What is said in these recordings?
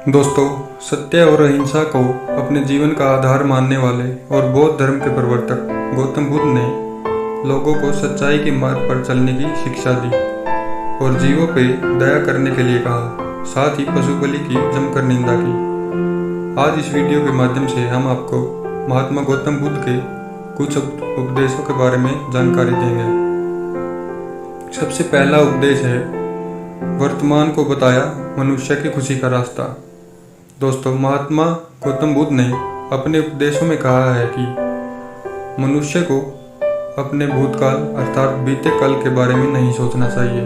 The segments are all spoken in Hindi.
दोस्तों, सत्य और अहिंसा को अपने जीवन का आधार मानने वाले और बौद्ध धर्म के प्रवर्तक गौतम बुद्ध ने लोगों को सच्चाई के मार्ग पर चलने की शिक्षा दी और जीवों पे दया करने के लिए कहा, साथ ही पशु बलि की जमकर निंदा की। आज इस वीडियो के माध्यम से हम आपको महात्मा गौतम बुद्ध के कुछ उपदेशों के बारे में जानकारी देंगे। सबसे पहला उपदेश है, वर्तमान को बताया मनुष्य की खुशी का रास्ता। दोस्तों, महात्मा गौतम बुद्ध ने अपने उपदेशों में कहा है कि मनुष्य को अपने भूतकाल अर्थात बीते कल के बारे में नहीं सोचना चाहिए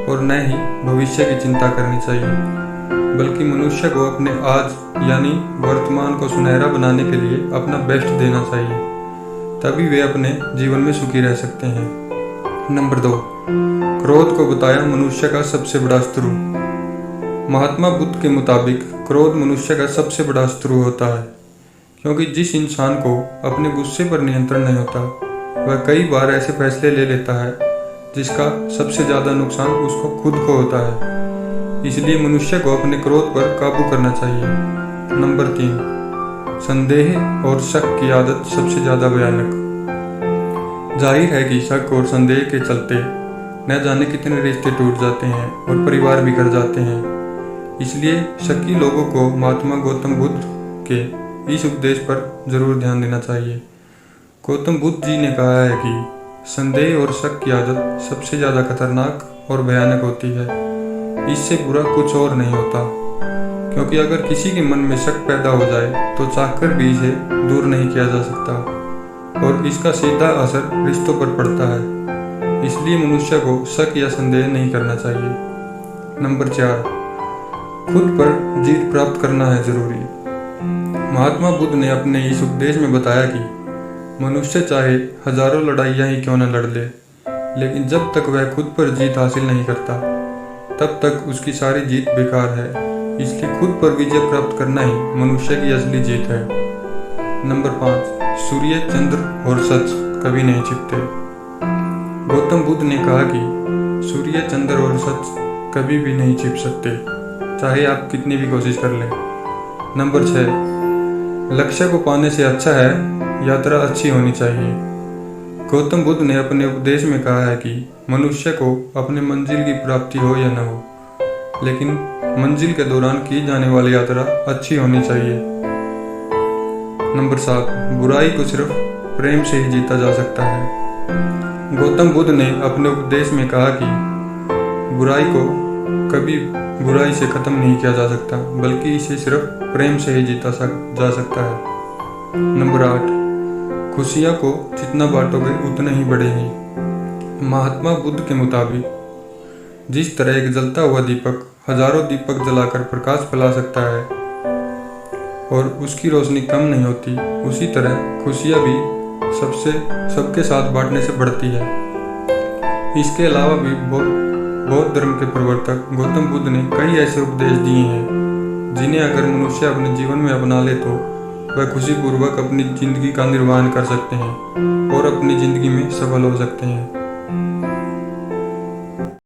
और न ही भविष्य की चिंता करनी चाहिए, बल्कि मनुष्य को अपने आज यानी वर्तमान को सुनहरा बनाने के लिए अपना बेस्ट देना चाहिए, तभी वे अपने जीवन में सुखी रह सकते हैं। नंबर 2, क्रोध को बताया मनुष्य का सबसे बड़ा शत्रु। महात्मा बुद्ध के मुताबिक क्रोध मनुष्य का सबसे बड़ा शत्रु होता है, क्योंकि जिस इंसान को अपने गुस्से पर नियंत्रण नहीं होता वह कई बार ऐसे फैसले ले लेता है जिसका सबसे ज़्यादा नुकसान उसको खुद को होता है। इसलिए मनुष्य को अपने क्रोध पर काबू करना चाहिए। नंबर 3, संदेह और शक की आदत सबसे ज़्यादा भयानक। जाहिर है कि शक और संदेह के चलते न जाने कितने रिश्ते टूट जाते हैं और परिवार बिखर जाते हैं। इसलिए शक्की लोगों को महात्मा गौतम बुद्ध के इस उपदेश पर जरूर ध्यान देना चाहिए। गौतम बुद्ध जी ने कहा है कि संदेह और शक की आदत सबसे ज़्यादा खतरनाक और भयानक होती है। इससे बुरा कुछ और नहीं होता, क्योंकि अगर किसी के मन में शक पैदा हो जाए तो चाहकर भी इसे दूर नहीं किया जा सकता और इसका सीधा असर रिश्तों पर पड़ता है। इसलिए मनुष्य को शक या संदेह नहीं करना चाहिए। नंबर 4, खुद पर जीत प्राप्त करना है जरूरी। महात्मा बुद्ध ने अपने इस उपदेश में बताया कि मनुष्य चाहे हजारों लड़ाइयाँ ही क्यों न लड़ ले, लेकिन जब तक वह खुद पर जीत हासिल नहीं करता तब तक उसकी सारी जीत बेकार है। इसलिए खुद पर विजय प्राप्त करना ही मनुष्य की असली जीत है। नंबर 5, सूर्य, चंद्र और सच कभी नहीं छिपते। गौतम बुद्ध ने कहा कि सूर्य, चंद्र और सच कभी भी नहीं छिप सकते, चाहे आप कितनी भी कोशिश कर लें। नंबर 6, लक्ष्य को पाने से अच्छा है यात्रा अच्छी होनी चाहिए। गौतम बुद्ध ने अपने उपदेश में कहा है कि मनुष्य को अपने मंजिल की प्राप्ति हो या न हो, लेकिन मंजिल के दौरान की जाने वाली यात्रा अच्छी होनी चाहिए। नंबर 7, बुराई को सिर्फ प्रेम से ही जीता जा सकता है। गौतम बुद्ध ने अपने उपदेश में कहा कि बुराई को कभी बुराई से खत्म नहीं किया जा सकता, बल्कि इसे सिर्फ प्रेम से ही जीता जा सकता है। नंबर 8, खुशियाँ को जितना बांटोगे उतना ही बढ़ेगी। महात्मा बुद्ध के मुताबिक जिस तरह एक जलता हुआ दीपक हजारों दीपक जलाकर प्रकाश फैला सकता है और उसकी रोशनी कम नहीं होती, उसी तरह खुशियाँ भी सबके साथ बांटने से बढ़ती है। इसके अलावा भी बौद्ध धर्म के प्रवर्तक गौतम बुद्ध ने कई ऐसे उपदेश दिए हैं जिन्हें अगर मनुष्य अपने जीवन में अपना ले तो वह खुशीपूर्वक अपनी जिंदगी का निर्वहन कर सकते हैं और अपनी जिंदगी में सफल हो सकते हैं।